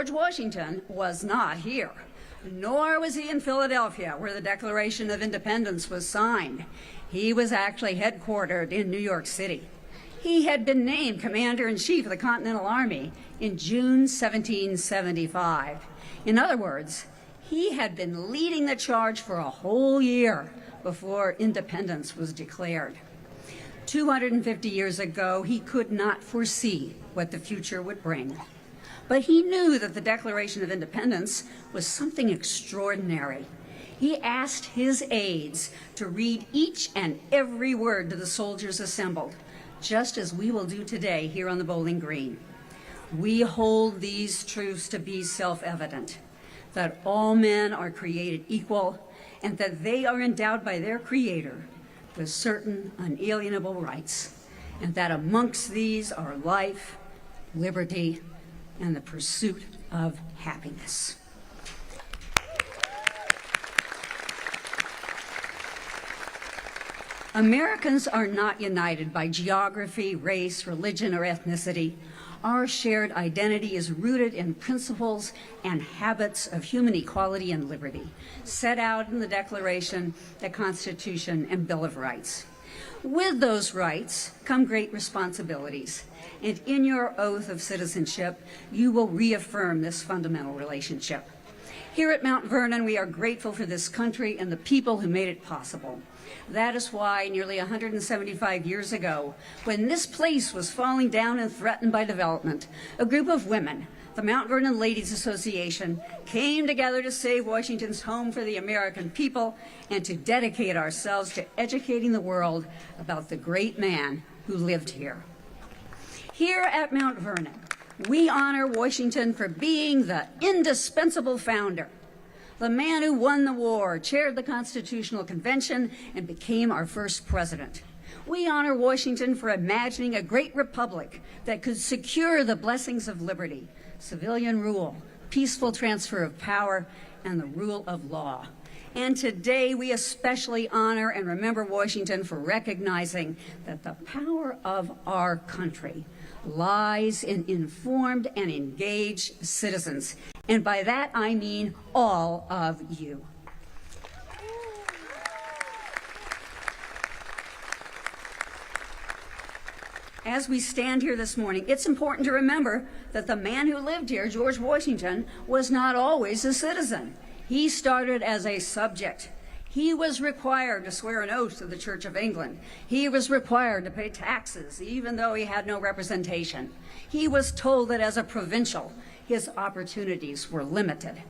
George Washington was not here, nor was he in Philadelphia, where the Declaration of Independence was signed. He was actually headquartered in New York City. He had been named Commander-in-Chief of the Continental Army in June 1775. In other words, he had been leading the charge for a whole year before independence was declared. 250 years ago, he could not foresee what the future would bring. But he knew that the Declaration of Independence was something extraordinary. He asked his aides to read each and every word to the soldiers assembled, just as we will do today here on the Bowling Green. We hold these truths to be self-evident, that all men are created equal and that they are endowed by their Creator with certain unalienable rights, and that amongst these are life, liberty, and the pursuit of happiness. Americans are not united by geography, race, religion, or ethnicity. Our shared identity is rooted in principles and habits of human equality and liberty, set out in the Declaration, the Constitution, and Bill of Rights. With those rights come great responsibilities, and in your oath of citizenship, you will reaffirm this fundamental relationship. Here at Mount Vernon, we are grateful for this country and the people who made it possible. That is why nearly 175 years ago, when this place was falling down and threatened by development, a group of women, the Mount Vernon Ladies Association, came together to save Washington's home for the American people and to dedicate ourselves to educating the world about the great man who lived here. Here at Mount Vernon, we honor Washington for being the indispensable founder, the man who won the war, chaired the Constitutional Convention, and became our first president. We honor Washington for imagining a great republic that could secure the blessings of liberty, civilian rule, peaceful transfer of power, and the rule of law. And today we especially honor and remember Washington for recognizing that the power of our country lies in informed and engaged citizens. And by that I mean all of you. As we stand here this morning, it's important to remember that the man who lived here, George Washington, was not always a citizen. He started as a subject. He was required to swear an oath to the Church of England. He was required to pay taxes, even though he had no representation. He was told that as a provincial, his opportunities were limited.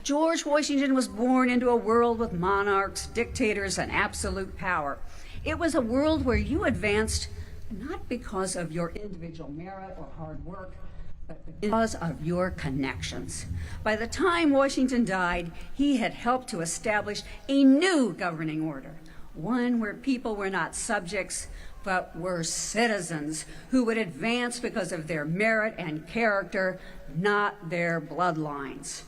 George Washington was born into a world with monarchs, dictators, and absolute power. It was a world where you advanced not because of your individual merit or hard work, but because of your connections. By the time Washington died, he had helped to establish a new governing order, one where people were not subjects, but were citizens who would advance because of their merit and character, not their bloodlines.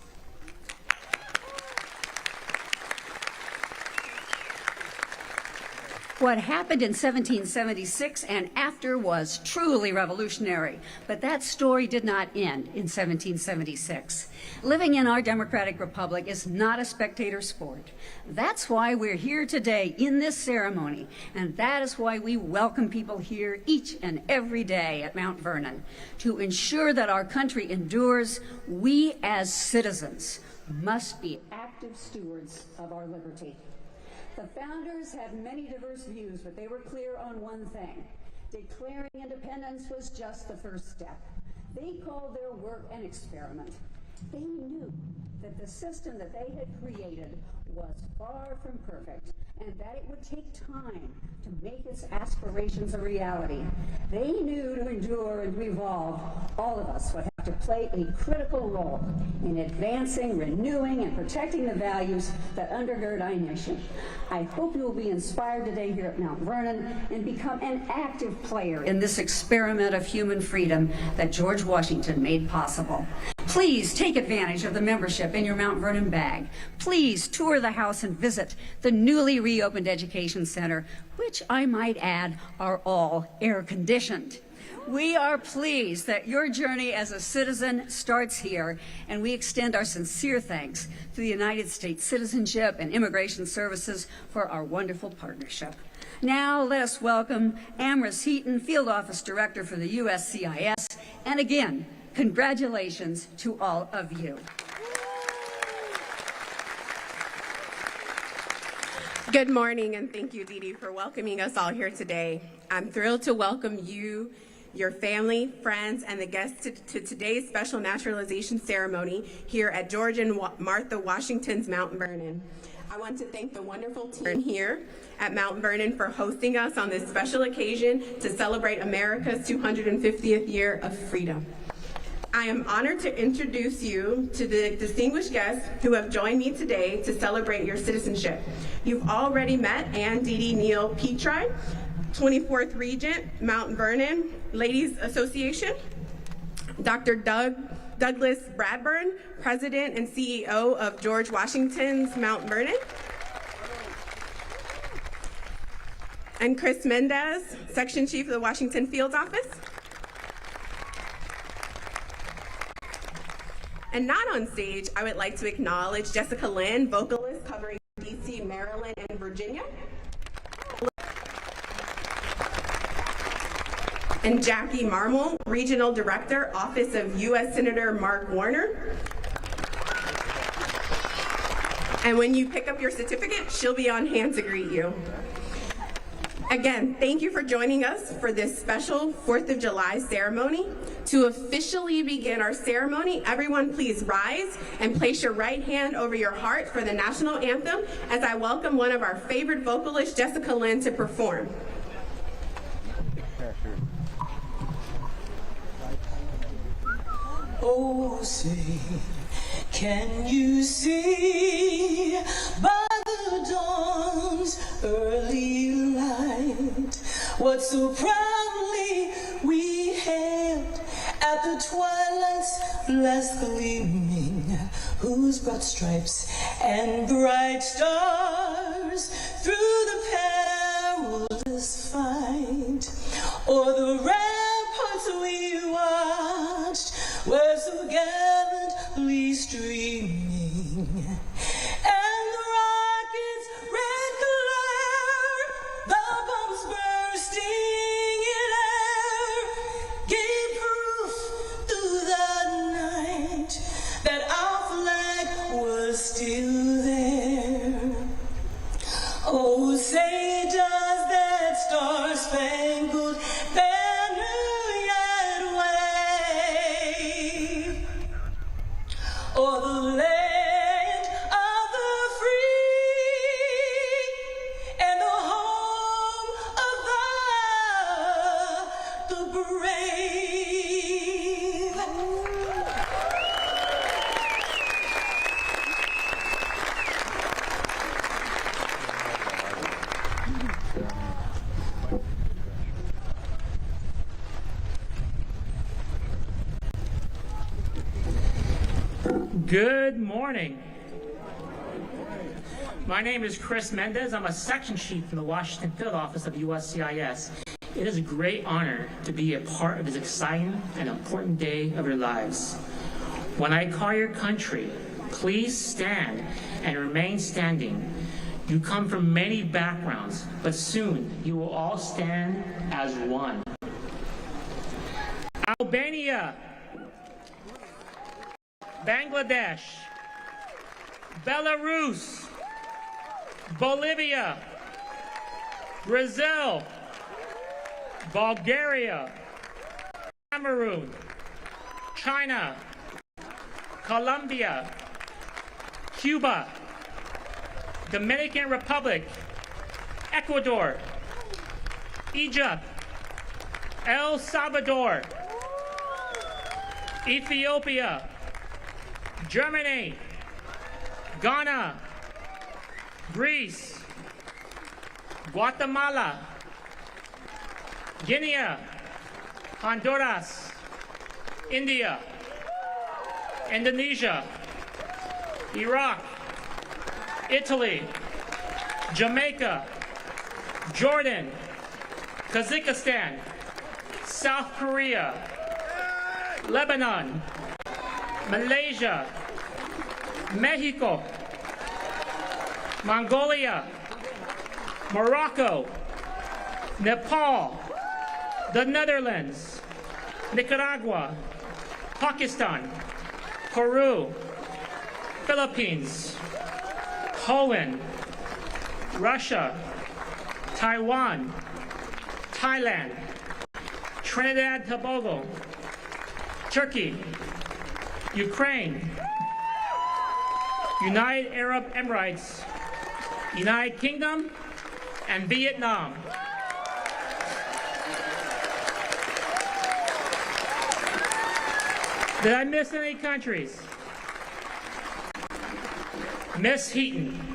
What happened in 1776 and after was truly revolutionary, but that story did not end in 1776. Living in our democratic republic is not a spectator sport. That's why we're here today in this ceremony, and that is why we welcome people here each and every day at Mount Vernon. To ensure that our country endures, we as citizens must be active stewards of our liberty. The founders had many diverse views, but they were clear on one thing. Declaring independence was just the first step. They called their work an experiment. They knew that the system that they had created was far from perfect and that it would take time to make its aspirations a reality. They knew to endure and to evolve, all of us would have to play a critical role in advancing, renewing, and protecting the values that undergird our nation. I hope you will be inspired today here at Mount Vernon and become an active player in this experiment of human freedom that George Washington made possible. Please take advantage of the membership in your Mount Vernon bag. Please tour the house and visit the newly reopened Education Center, which I might add are all air-conditioned. We are pleased that your journey as a citizen starts here, and we extend our sincere thanks to the United States Citizenship and Immigration Services for our wonderful partnership. Now let us welcome Amris Heaton, Field Office Director for the USCIS, and again, congratulations to all of you. Good morning, and thank you, Dee Dee, for welcoming us all here today. I'm thrilled to welcome you, your family, friends, and the guests to today's special naturalization ceremony here at George and Martha Washington's Mount Vernon. I want to thank the wonderful team here at Mount Vernon for hosting us on this special occasion to celebrate America's 250th year of freedom. I am honored to introduce you to the distinguished guests who have joined me today to celebrate your citizenship. You've already met Ann Dee Neal Petri, 24th Regent, Mount Vernon Ladies Association, Dr. Douglas Bradburn, President and CEO of George Washington's Mount Vernon, and Chris Mendez, Section Chief of the Washington Field Office. And not on stage, I would like to acknowledge Jessica Lynn, vocalist covering DC, Maryland, and Virginia. And Jackie Marmol, Regional Director, Office of U.S. Senator Mark Warner. And when you pick up your certificate, she'll be on hand to greet you. Again, thank you for joining us for this special 4th of July ceremony. To officially begin our ceremony, everyone please rise and place your right hand over your heart for the national anthem as I welcome one of our favorite vocalists, Jessica Lynn, to perform. Oh, say, can you see by the dawn's early light what so proudly we hailed at the twilight's last gleaming, whose broad stripes and bright stars through the perilous fight o'er the ramparts we watched were so gallantly streaming, and the rocket's red glare, the bombs bursting in air, gave proof through the night that our flag was still there. Oh, say does that star-spangled banner or the land of the free and the home of the brave. Good morning. My name is Chris Mendez. I'm a section chief for the Washington Field Office of USCIS. It is a great honor to be a part of this exciting and important day of your lives. When I call your country, please stand and remain standing. You come from many backgrounds, but soon you will all stand as one. Albania, Bangladesh, Belarus, Bolivia, Brazil, Bulgaria, Cameroon, China, Colombia, Cuba, Dominican Republic, Ecuador, Egypt, El Salvador, Ethiopia, Germany, Ghana, Greece, Guatemala, Guinea, Honduras, India, Indonesia, Iraq, Italy, Jamaica, Jordan, Kazakhstan, South Korea, Lebanon, Malaysia, Mexico, Mongolia, Morocco, Nepal, the Netherlands, Nicaragua, Pakistan, Peru, Philippines, Poland, Russia, Taiwan, Thailand, Trinidad and Tobago, Turkey, Ukraine, United Arab Emirates, United Kingdom, and Vietnam. Did I miss any countries? Ms. Heaton,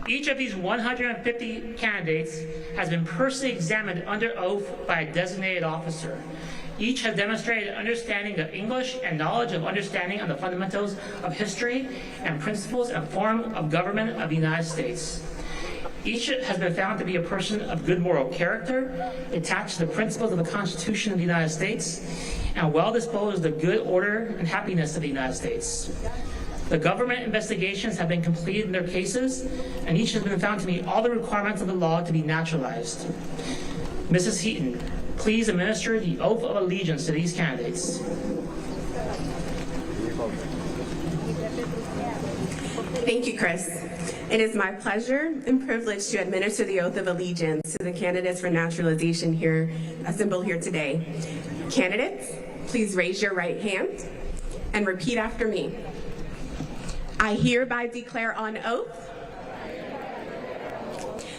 each of these 150 candidates has been personally examined under oath by a designated officer. Each has demonstrated understanding of English and knowledge of understanding of the fundamentals of history and principles and form of government of the United States. Each has been found to be a person of good moral character, attached to the principles of the Constitution of the United States, and well disposed of the good order and happiness of the United States. The government investigations have been completed in their cases, and each has been found to meet all the requirements of the law to be naturalized. Mrs. Heaton, please administer the oath of allegiance to these candidates. Thank you, Chris. It is my pleasure and privilege to administer the oath of allegiance to the candidates for naturalization here, assembled here today. Candidates, please raise your right hand and repeat after me. I hereby declare on oath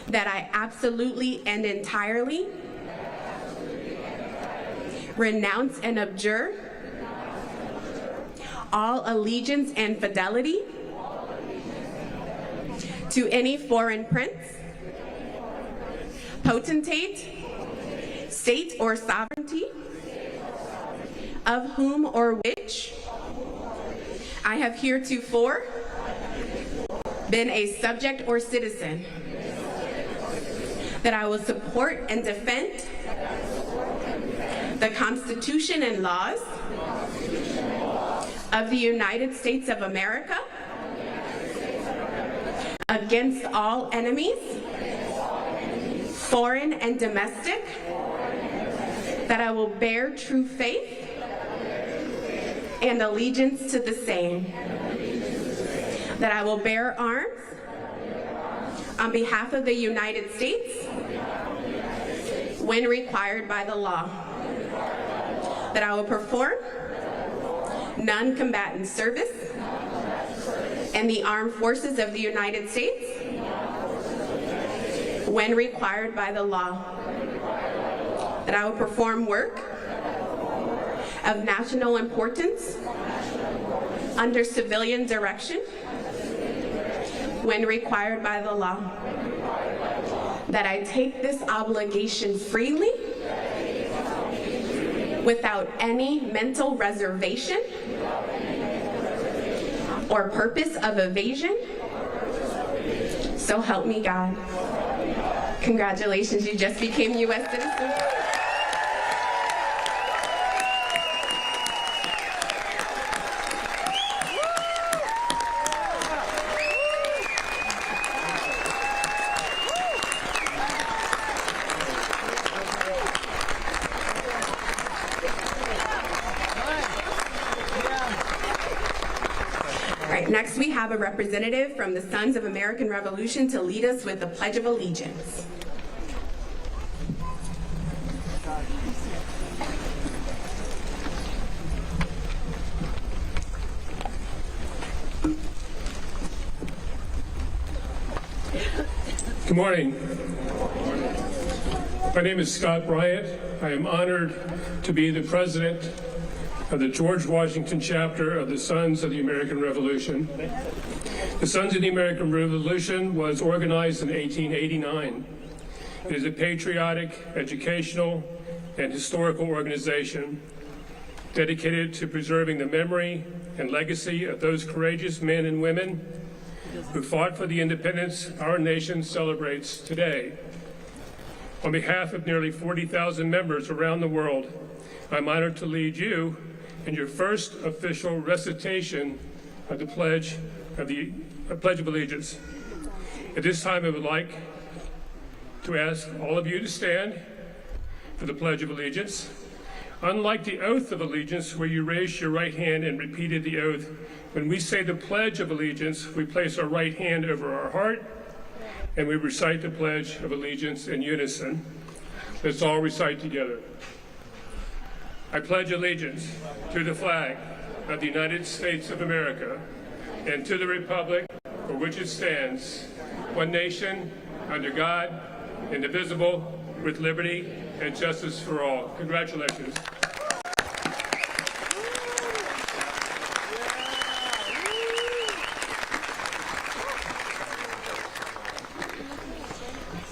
that I absolutely and entirely renounce and abjure all allegiance and fidelity to any foreign prince, potentate, state or sovereignty, of whom or which I have heretofore been a subject or citizen, that I will support and defend the Constitution and laws of the United States of America against all enemies, foreign and domestic, that I will bear true faith and allegiance to the same, that I will bear arms on behalf of the United States when required by the law, that I will perform non-combatant service in the armed forces of the United States when required by the law, that I will perform work of national importance under civilian direction when required by the law, that I take this obligation freely without any mental reservation or purpose of evasion, so help me God. Congratulations, you just became U.S. citizens. Next, we have a representative from the Sons of American Revolution to lead us with the Pledge of Allegiance. Good morning. My name is Scott Bryant. I am honored to be the president of the George Washington chapter of the Sons of the American Revolution. The Sons of the American Revolution was organized in 1889. It is a patriotic, educational, and historical organization dedicated to preserving the memory and legacy of those courageous men and women who fought for the independence our nation celebrates today. On behalf of nearly 40,000 members around the world, I'm honored to lead you in your first official recitation of the Pledge of Allegiance. At this time, I would like to ask all of you to stand for the Pledge of Allegiance. Unlike the oath of allegiance, where you raised your right hand and repeated the oath, when we say the Pledge of Allegiance, we place our right hand over our heart and we recite the Pledge of Allegiance in unison. Let's all recite together. I pledge allegiance to the flag of the United States of America and to the republic for which it stands, one nation, under God, indivisible, with liberty and justice for all. Congratulations.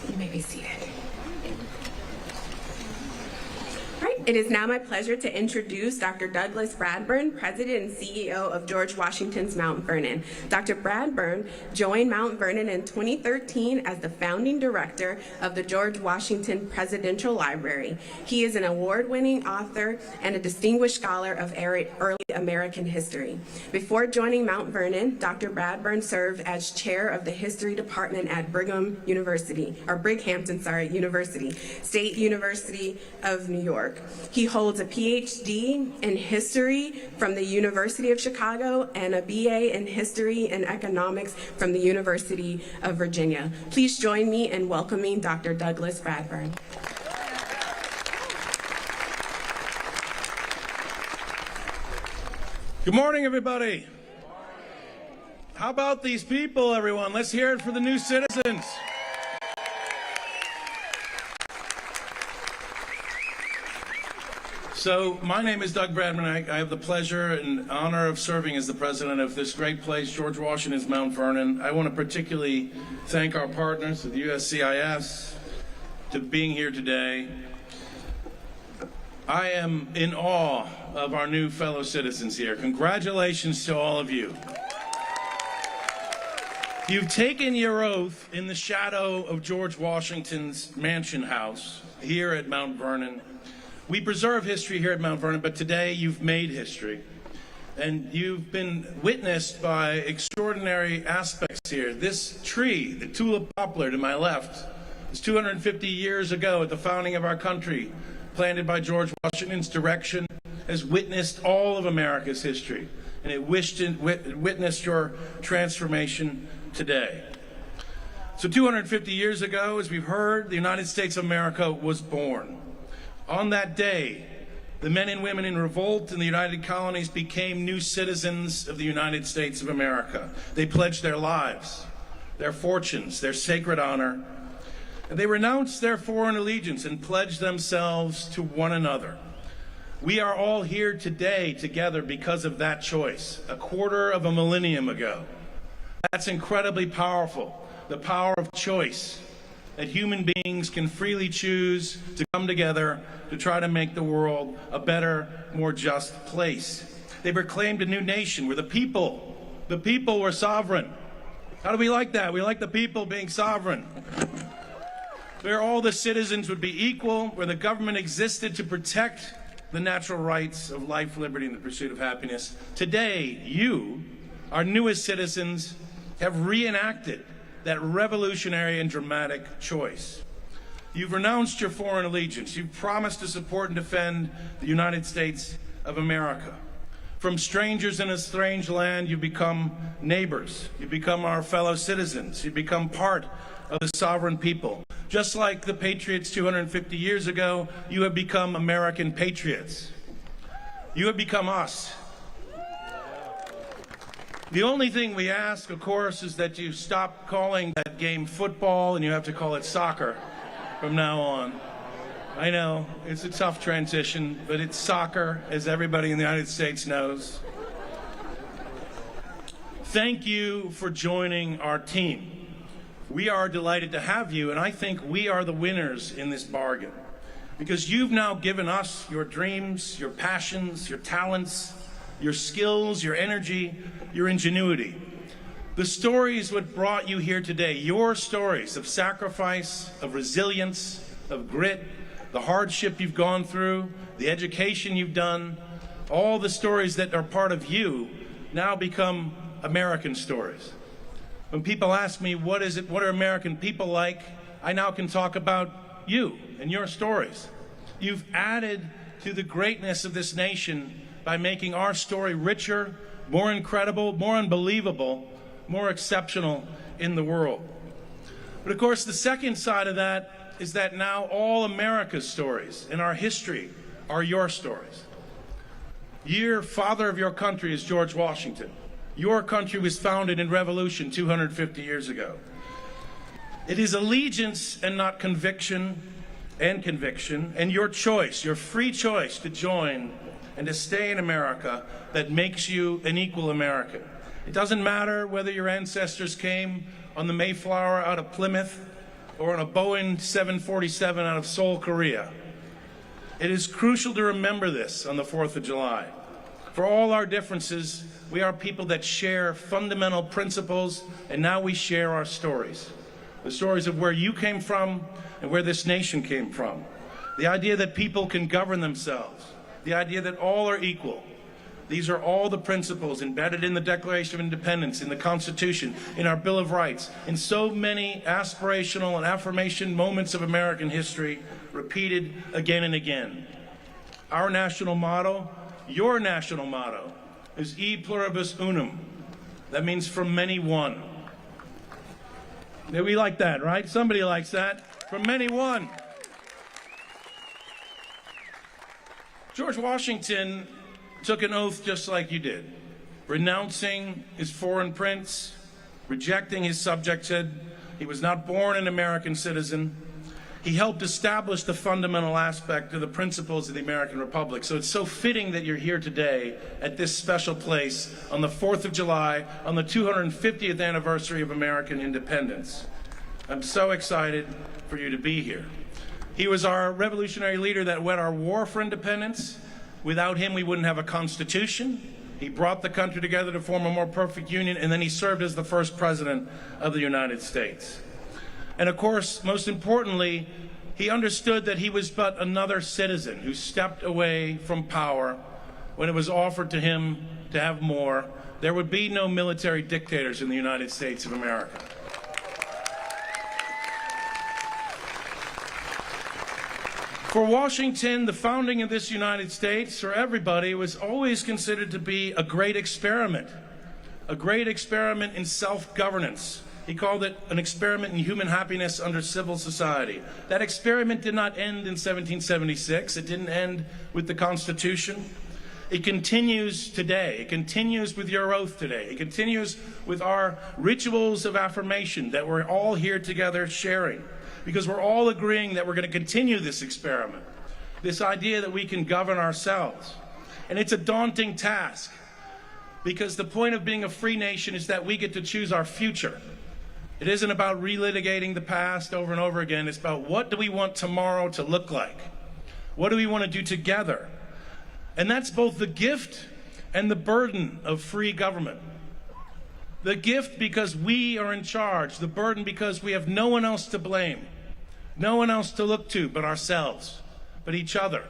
You may be seated. It is now my pleasure to introduce Dr. Douglas Bradburn, President and CEO of George Washington's Mount Vernon. Dr. Bradburn joined Mount Vernon in 2013 as the founding director of the George Washington Presidential Library. He is an award-winning author and a distinguished scholar of early American history. Before joining Mount Vernon, Dr. Bradburn served as chair of the history department at Brighampton University, State University of New York. He holds a PhD in history from the University of Chicago and a BA in history and economics from the University of Virginia. Please join me in welcoming Dr. Douglas Bradburn. Good morning, everybody. How about these people, everyone? Let's hear it for the new citizens. So my name is Doug Bradburn. I have the pleasure and honor of serving as the president of this great place, George Washington's Mount Vernon. I want to particularly thank our partners at the USCIS for being here today. I am in awe of our new fellow citizens here. Congratulations to all of you. You've taken your oath in the shadow of George Washington's mansion house here at Mount Vernon. We preserve history here at Mount Vernon, but today you've made history. And you've been witnessed by extraordinary aspects here. This tree, the tulip poplar to my left, is 250 years ago at the founding of our country, planted by George Washington's direction, has witnessed all of America's history. And it witnessed your transformation today. So 250 years ago, as we've heard, the United States of America was born. On that day, the men and women in revolt in the United Colonies became new citizens of the United States of America. They pledged their lives, their fortunes, their sacred honor, and they renounced their foreign allegiance and pledged themselves to one another. We are all here today together because of that choice, a quarter of a millennium ago. That's incredibly powerful, the power of choice, that human beings can freely choose to come together to try to make the world a better, more just place. They proclaimed a new nation where the people were sovereign. How do we like that? We like the people being sovereign. Where all the citizens would be equal, where the government existed to protect the natural rights of life, liberty, and the pursuit of happiness. Today, you, our newest citizens, have reenacted that revolutionary and dramatic choice. You've renounced your foreign allegiance. You've promised to support and defend the United States of America. From strangers in a strange land, you've become neighbors. You've become our fellow citizens. You've become part of the sovereign people. Just like the patriots 250 years ago, you have become American patriots. You have become us. The only thing we ask, of course, is that you stop calling that game football and you have to call it soccer from now on. I know, it's a tough transition, but it's soccer, as everybody in the United States knows. Thank you for joining our team. We are delighted to have you, and I think we are the winners in this bargain, because you've now given us your dreams, your passions, your talents, your skills, your energy, your ingenuity. The stories what brought you here today, your stories of sacrifice, of resilience, of grit, the hardship you've gone through, the education you've done, all the stories that are part of you now become American stories. When people ask me, what are American people like? I now can talk about you and your stories. You've added to the greatness of this nation by making our story richer, more incredible, more unbelievable, more exceptional in the world. But of course, the second side of that is that now all America's stories in our history are your stories. Your father of your country is George Washington. Your country was founded in revolution 250 years ago. It is allegiance and not conviction, and your choice, your free choice to join and to stay in America that makes you an equal American. It doesn't matter whether your ancestors came on the Mayflower out of Plymouth or on a Boeing 747 out of Seoul, Korea. It is crucial to remember this on the 4th of July. For all our differences, we are people that share fundamental principles, and now we share our stories. The stories of where you came from and where this nation came from. The idea that people can govern themselves. The idea that all are equal. These are all the principles embedded in the Declaration of Independence, in the Constitution, in our Bill of Rights, in so many aspirational and affirmation moments of American history, repeated again and again. Our national motto, your national motto, is E pluribus unum. That means from many one. We like that, right? Somebody likes that. From many one. George Washington took an oath just like you did, renouncing his foreign prince, rejecting his subjecthood. He was not born an American citizen. He helped establish the fundamental aspect of the principles of the American Republic. So it's so fitting that you're here today at this special place on the 4th of July, on the 250th anniversary of American independence. I'm so excited for you to be here. He was our revolutionary leader that led our war for independence. Without him, we wouldn't have a constitution. He brought the country together to form a more perfect union, and then he served as the first president of the United States. And of course, most importantly, he understood that he was but another citizen who stepped away from power when it was offered to him to have more. There would be no military dictators in the United States of America. For Washington, the founding of this United States, for everybody, was always considered to be a great experiment in self-governance. He called it an experiment in human happiness under civil society. That experiment did not end in 1776. It didn't end with the Constitution. It continues today. It continues with your oath today. It continues with our rituals of affirmation that we're all here together sharing, because we're all agreeing that we're going to continue this experiment, this idea that we can govern ourselves. And it's a daunting task, because the point of being a free nation is that we get to choose our future. It isn't about relitigating the past over and over again. It's about what do we want tomorrow to look like? What do we want to do together? And that's both the gift and the burden of free government. The gift because we are in charge, the burden because we have no one else to blame, no one else to look to but ourselves, but each other.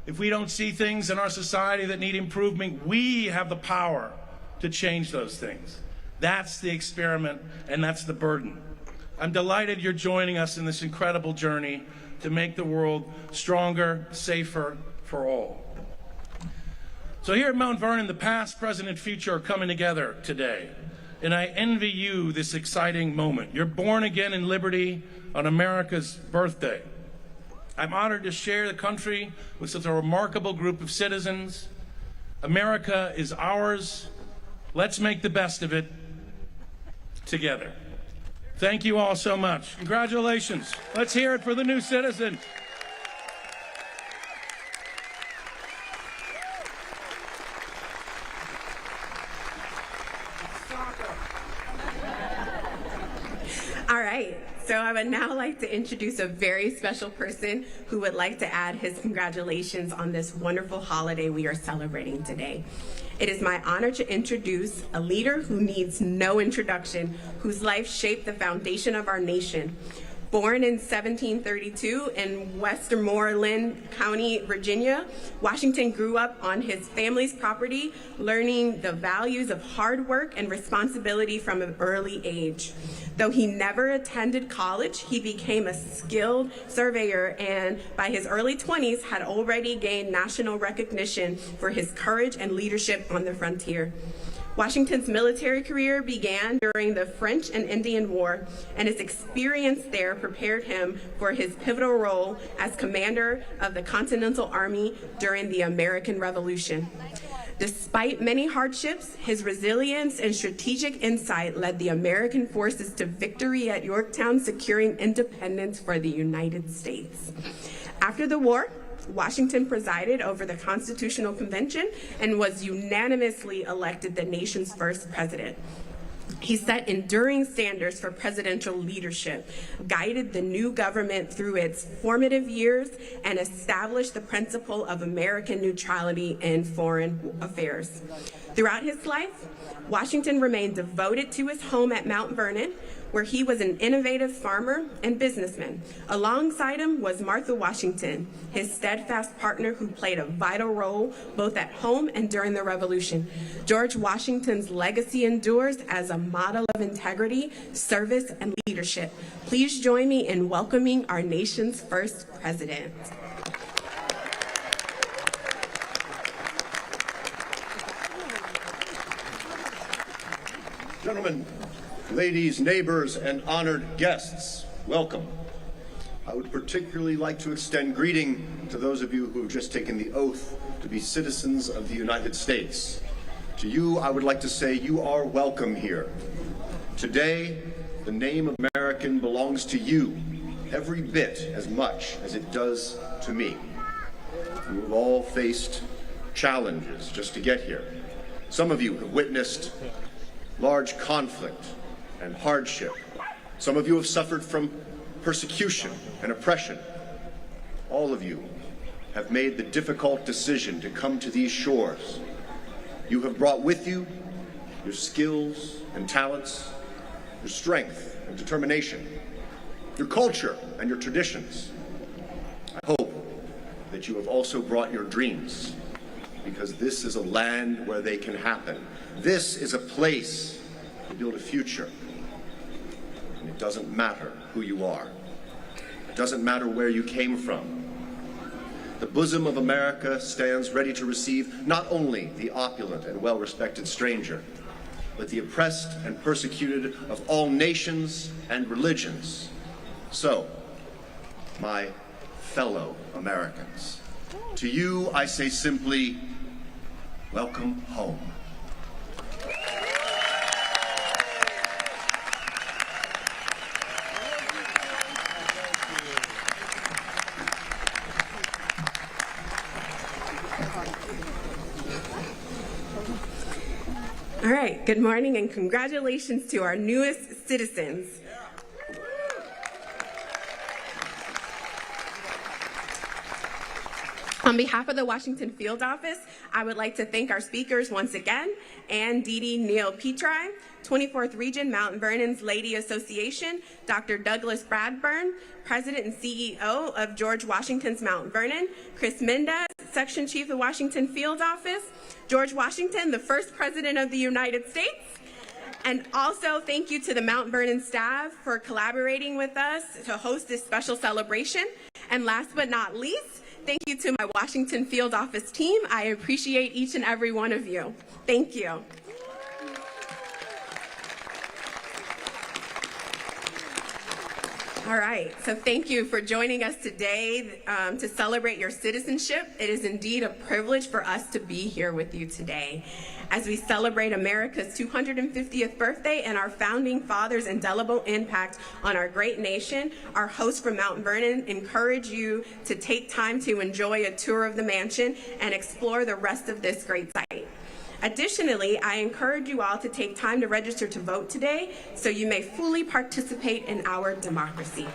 If we don't see things in our society that need improvement, we have the power to change those things. That's the experiment, and that's the burden. I'm delighted you're joining us in this incredible journey to make the world stronger, safer for all. So here at Mount Vernon, the past, present, and future are coming together today. And I envy you this exciting moment. You're born again in liberty on America's birthday. I'm honored to share the country with such a remarkable group of citizens. America is ours. Let's make the best of it together. Thank you all so much. Congratulations. Let's hear it for the new citizen. All right, so I would now like to introduce a very special person who would like to add his congratulations on this wonderful holiday we are celebrating today. It is my honor to introduce a leader who needs no introduction, whose life shaped the foundation of our nation, Born in 1732 in Westmoreland County, Virginia, Washington grew up on his family's property, learning the values of hard work and responsibility from an early age. Though he never attended college, he became a skilled surveyor and by his early 20s had already gained national recognition for his courage and leadership on the frontier. Washington's military career began during the French and Indian War, and his experience there prepared him for his pivotal role as commander of the Continental Army during the American Revolution. Despite many hardships, his resilience and strategic insight led the American forces to victory at Yorktown, securing independence for the United States. After the war, Washington presided over the Constitutional Convention and was unanimously elected the nation's first president. He set enduring standards for presidential leadership, guided the new government through its formative years, and established the principle of American neutrality in foreign affairs. Throughout his life, Washington remained devoted to his home at Mount Vernon, where he was an innovative farmer and businessman. Alongside him was Martha Washington, his steadfast partner who played a vital role both at home and during the Revolution. George Washington's legacy endures as a model of integrity, service, and leadership. Please join me in welcoming our nation's first president. Gentlemen, ladies, neighbors, and honored guests, welcome. I would particularly like to extend greeting to those of you who have just taken the oath to be citizens of the United States. To you, I would like to say you are welcome here. Today, the name American belongs to you every bit as much as it does to me. You have all faced challenges just to get here. Some of you have witnessed large conflict and hardship. Some of you have suffered from persecution and oppression. All of you have made the difficult decision to come to these shores. You have brought with you your skills and talents, your strength and determination, your culture and your traditions. I hope that you have also brought your dreams, because this is a land where they can happen. This is a place to build a future. And it doesn't matter who you are. It doesn't matter where you came from. The bosom of America stands ready to receive not only the opulent and well-respected stranger, but the oppressed and persecuted of all nations and religions. So, my fellow Americans, to you I say simply, welcome home. All right, good morning and congratulations to our newest citizens. On behalf of the Washington Field Office, I would like to thank our speakers once again, Ann Dede Neal Petri, 24th Region Mount Vernon's Lady Association, Dr. Douglas Bradburn, President and CEO of George Washington's Mount Vernon, Chris Mendez, Section Chief of Washington Field Office, George Washington, the first President of the United States. And also thank you to the Mount Vernon staff for collaborating with us to host this special celebration. And last but not least, thank you to my Washington Field Office team. I appreciate each and every one of you. Thank you. All right, so thank you for joining us today to celebrate your citizenship. It is indeed a privilege for us to be here with you today. As we celebrate America's 250th birthday and our founding fathers' indelible impact on our great nation, our hosts from Mount Vernon encourage you to take time to enjoy a tour of the mansion and explore the rest of this great site. Additionally, I encourage you all to take time to register to vote today so you may fully participate in our democracy.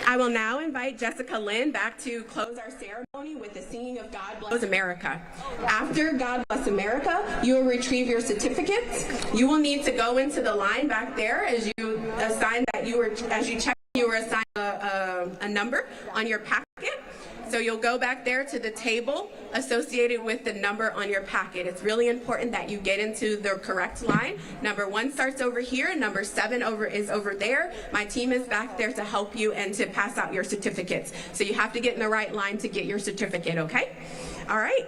I will now invite Jessica Lynn back to close our ceremony with the singing of God Bless America. After God Bless America, you will retrieve your certificates. You will need to go into the line back there as you assign that you were, as you check, you were assigned a number on your packet. So you'll go back there to the table associated with the number on your packet. It's really important that you get into the correct line. Number 1 starts over here, number 7 is over there. My team is back there to help you and to pass out your certificates. So you have to get in the right line to get your certificate, okay? All right.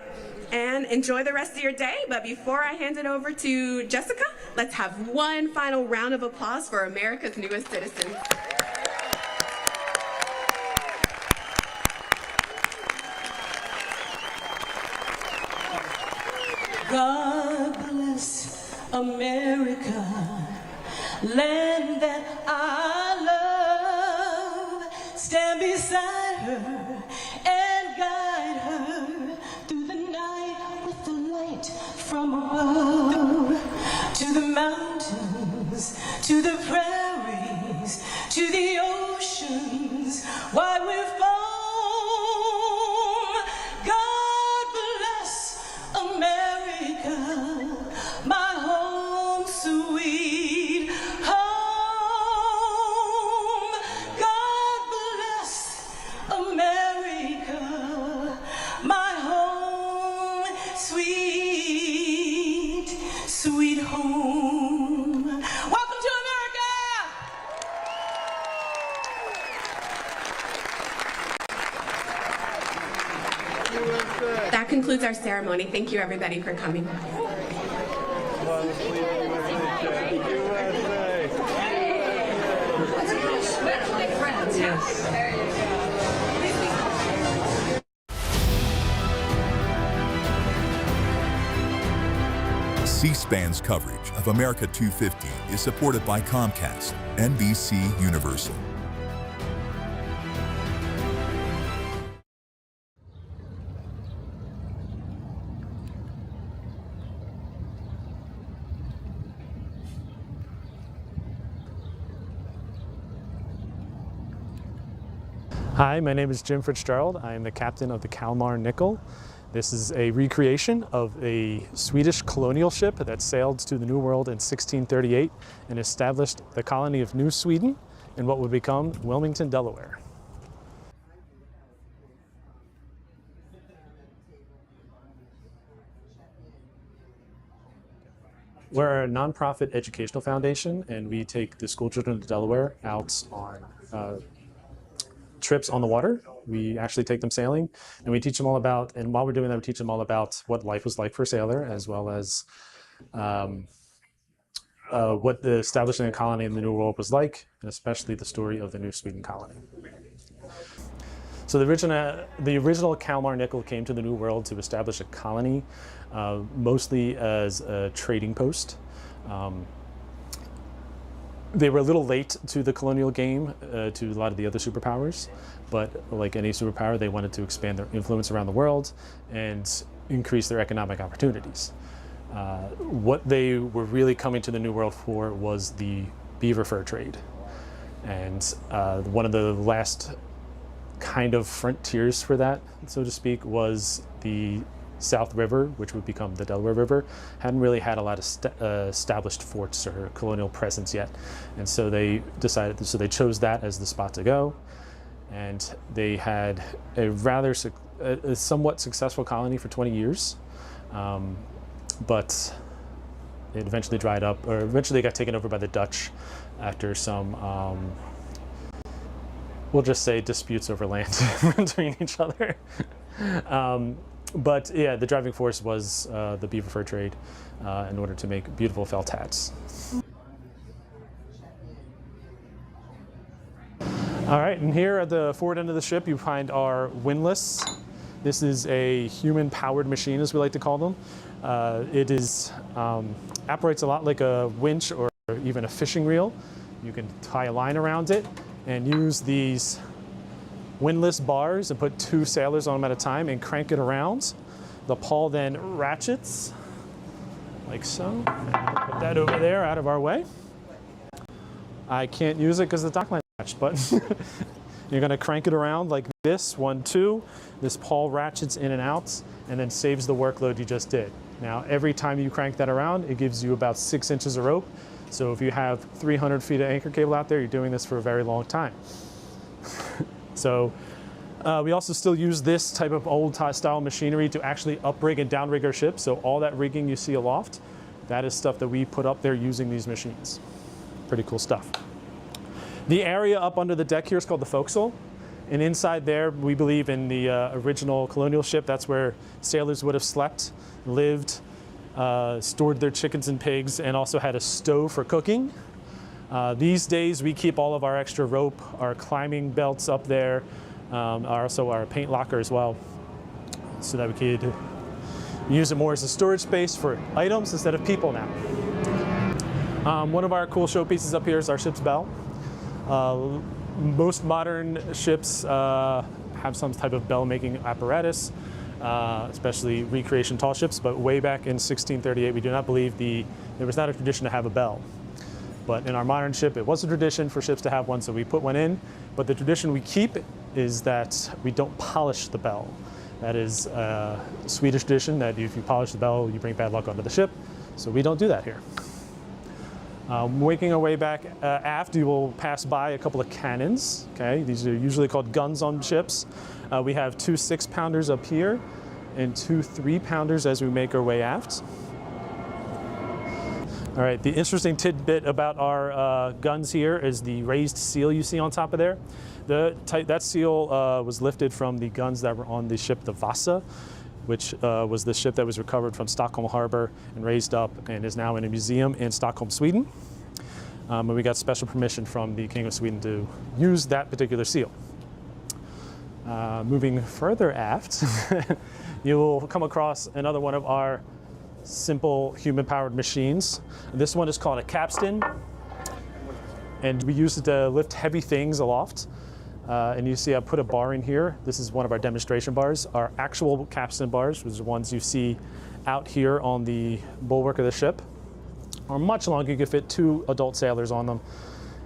And enjoy the rest of your day. But before I hand it over to Jessica, let's have one final round of applause for America's newest citizens. God bless America, land that I love. Stand beside her and guide her through the night with the light from above. To the mountains, to the prairies, to the oceans, wide with foam. God bless America, my home, sweet home. God bless America, my home, sweet, sweet home. Welcome to America! That concludes our ceremony. Thank you, everybody, for coming. C-SPAN's coverage of America 250 is supported by Comcast, NBC Universal. Hi, my name is Jim Fitzgerald. I am the captain of the Kalmar Nyckel. This is a recreation of a Swedish colonial ship that sailed to the New World in 1638 and established the colony of New Sweden in what would become Wilmington, Delaware. We're a nonprofit educational foundation, and we take the school children of Delaware out on trips on the water. We actually take them sailing, and we teach them all about, and while we're doing that, we teach them all about what life was like for a sailor, as well as what the establishing a colony in the New World was like, and especially the story of the New Sweden colony. So the original Kalmar Nyckel came to the New World to establish a colony, mostly as a trading post. They were a little late to the colonial game, to a lot of the other superpowers, but like any superpower, they wanted to expand their influence around the world and increase their economic opportunities. What they were really coming to the New World for was the beaver fur trade. And one of the last kind of frontiers for that, so to speak, was the South River, which would become the Delaware River. Hadn't really had a lot of established forts or colonial presence yet, and so they decided. So they chose that as the spot to go, and they had a somewhat successful colony for 20 years, but it eventually dried up, or eventually got taken over by the Dutch after some, we'll just say, disputes over land between each other. But yeah, the driving force was the beaver fur trade in order to make beautiful felt hats. All right, and here at the forward end of the ship, you find our windlass. This is a human-powered machine, as we like to call them. It operates a lot like a winch or even a fishing reel. You can tie a line around it and use these windlass bars and put 2 sailors on them at a time and crank it around. The pawl then ratchets, like so. And put that over there out of our way. I can't use it because the dock line is attached, but You're going to crank it around like this, 1, 2. This pawl ratchets in and out and then saves the workload you just did. Now, every time you crank that around, it gives you about 6 inches of rope. So if you have 300 feet of anchor cable out there, you're doing this for a very long time. So we also still use this type of old style machinery to actually uprig and downrig our ship. So all that rigging you see aloft, that is stuff that we put up there using these machines. Pretty cool stuff. The area up under the deck here is called the forecastle. And inside there, we believe in the original colonial ship, that's where sailors would have slept, lived, stored their chickens and pigs, and also had a stove for cooking. These days, we keep all of our extra rope, our climbing belts up there, also our paint locker as well, so that we could use it more as a storage space for items instead of people now. One of our cool showpieces up here is our ship's bell. Most modern ships have some type of bell-making apparatus, especially recreation tall ships, but way back in 1638, we do not believe there was not a tradition to have a bell. But in our modern ship, it was a tradition for ships to have one, so we put one in. But the tradition we keep is that we don't polish the bell. That is a Swedish tradition that if you polish the bell, you bring bad luck onto the ship. So we don't do that here. Making our way back aft, you will pass by a couple of cannons. Okay, these are usually called guns on ships. We have 2 6-pounders up here and 2 3-pounders as we make our way aft. All right, the interesting tidbit about our guns here is the raised seal you see on top of there. That seal was lifted from the guns that were on the ship the Vasa, which was the ship that was recovered from Stockholm Harbor and raised up and is now in a museum in Stockholm, Sweden. And we got special permission from the King of Sweden to use that particular seal. Moving further aft, you will come across another one of our simple human-powered machines. This one is called a capstan, and we use it to lift heavy things aloft. And you see I put a bar in here. This is one of our demonstration bars. Our actual capstan bars, which are the ones you see out here on the bulwark of the ship, are much longer. You can fit 2 adult sailors on them.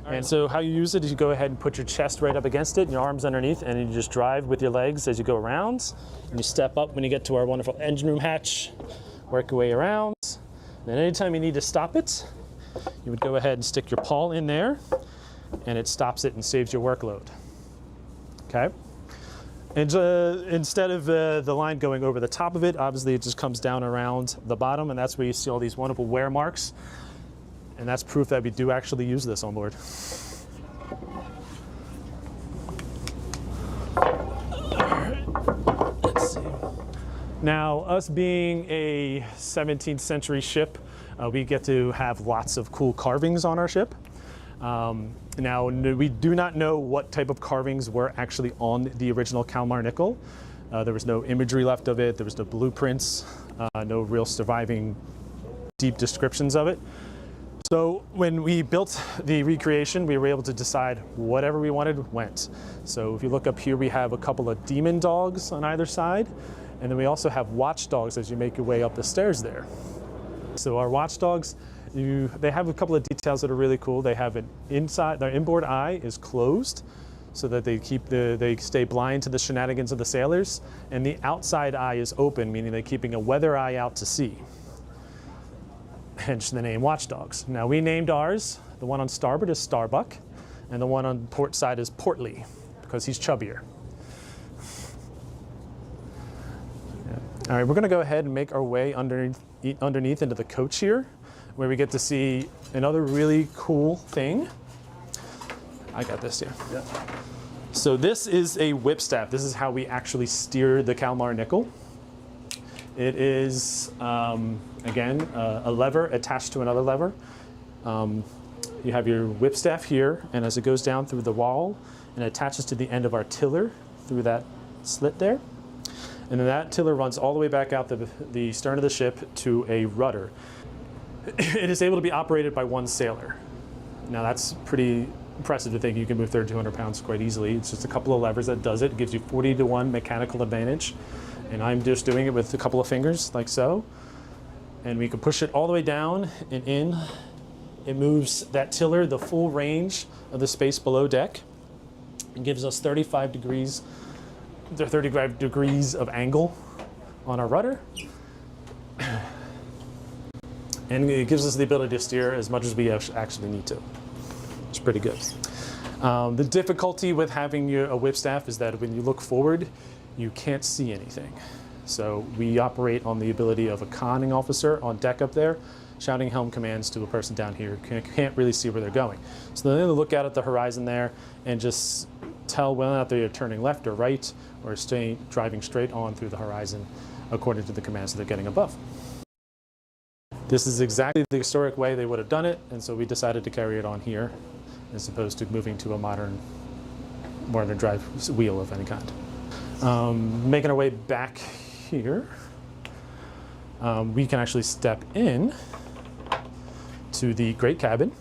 And so how you use it is you go ahead and put your chest right up against it and your arms underneath, and you just drive with your legs as you go around. And you step up when you get to our wonderful engine room hatch, work your way around. And then anytime you need to stop it, you would go ahead and stick your pawl in there, and it stops it and saves your workload. Okay? And instead of the line going over the top of it, obviously it just comes down around the bottom, and that's where you see all these wonderful wear marks. And that's proof that we do actually use this on board. Let's see. Now, us being a 17th century ship, we get to have lots of cool carvings on our ship. Now, we do not know what type of carvings were actually on the original Kalmar Nyckel. There was no imagery left of it. There was no blueprints, no real surviving deep descriptions of it. So when we built the recreation, we were able to decide whatever we wanted went. So if you look up here, we have a couple of demon dogs on either side. And then we also have watchdogs as you make your way up the stairs there. So our watchdogs, they have a couple of details that are really cool. They have an inside, their inboard eye is closed so that they stay blind to the shenanigans of the sailors. And the outside eye is open, meaning they're keeping a weather eye out to sea. Hence the name watchdogs. Now we named ours, the one on starboard is Starbuck, and the one on port side is Portly, because he's chubbier. Yeah. All right, we're gonna go ahead and make our way underneath into the coach here, where we get to see another really cool thing. I got this here. Yeah. So this is a whipstaff. This is how we actually steer the Kalmar Nyckel. It is, again, a lever attached to another lever. You have your whipstaff here, and as it goes down through the wall, and attaches to the end of our tiller through that slit there. And then that tiller runs all the way back out the stern of the ship to a rudder. It is able to be operated by one sailor. Now that's pretty impressive to think you can move 3,200 pounds quite easily. It's just a couple of levers that does it. It gives you 40-to-1 mechanical advantage. And I'm just doing it with a couple of fingers, like so. And we can push it all the way down and in. It moves that tiller the full range of the space below deck. It gives us 35 degrees of angle on our rudder. And it gives us the ability to steer as much as we actually need to. It's pretty good. The difficulty with having a whip staff is that when you look forward, you can't see anything. So we operate on the ability of a conning officer on deck up there, shouting helm commands to a person down here who can't really see where they're going. So then they look out at the horizon there and just tell whether or not they're turning left or right or driving straight on through the horizon according to the commands that they're getting above. This is exactly the historic way they would have done it, and so we decided to carry it on here as opposed to moving to a modern drive wheel of any kind. Making our way back here, we can actually step in to the great cabin.